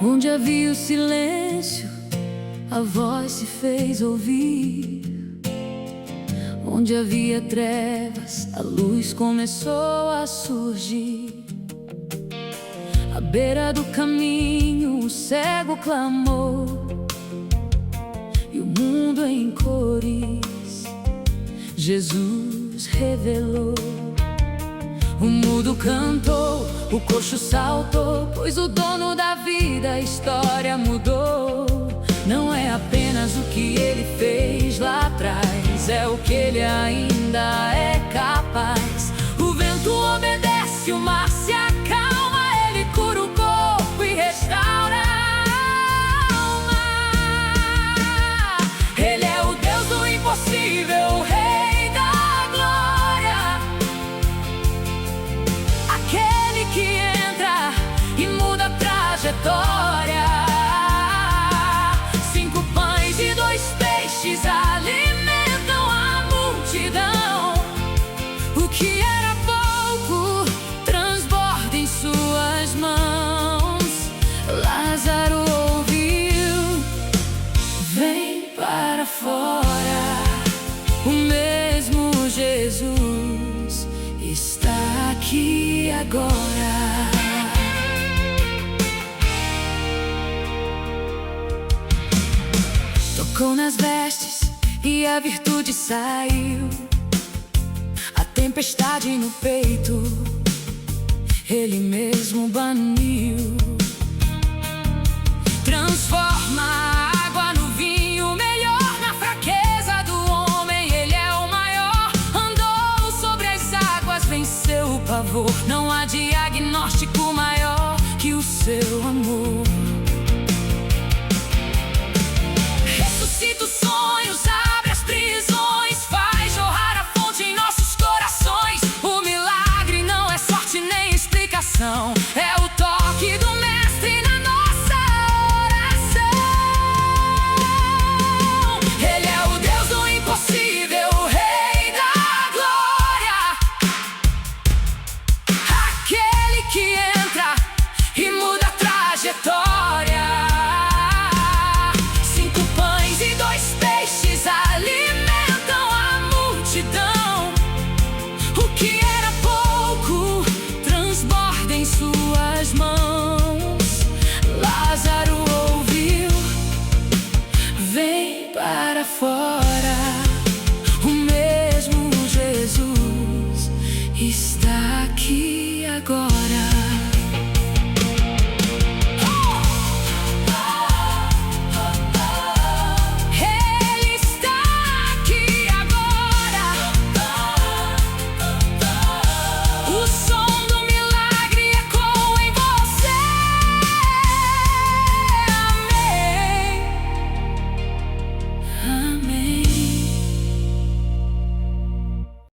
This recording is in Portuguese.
Onde havia o silêncio, a voz se fez ouvir. Onde havia trevas, a luz começou a surgir. À beira do caminho, um cego clamou, e o mundo em cores Jesus revelou. O mudo cantou, o coxo saltou, pois o dono da vida a história mudou. Não é apenas o que ele fez lá atrás, é o que ele ainda é capaz. O vento obedece, o mar se acalma, ele cura o corpo e restaura a alma. Ele é o Deus do impossível, o Rei da glória, aquele que entra e muda a trajetória. 5 pães e 2 peixes alimentam a multidão. O que era pouco transborda em suas mãos. Lázaro ouviu, vem para fora. O mesmo Jesus está aqui agora. Tocou nas vestes e a virtude saiu. A tempestade no peito ele mesmo baniu. Transforma a água no vinho melhor. Na fraqueza do homem ele é o maior. Andou sobre as águas, venceu o pavor. Não há diagnóstico maior que o seu amor. Ressuscita os sonhos, abre as prisões, faz jorrar a fonte em nossos corações. O milagre não é sorte nem explicação,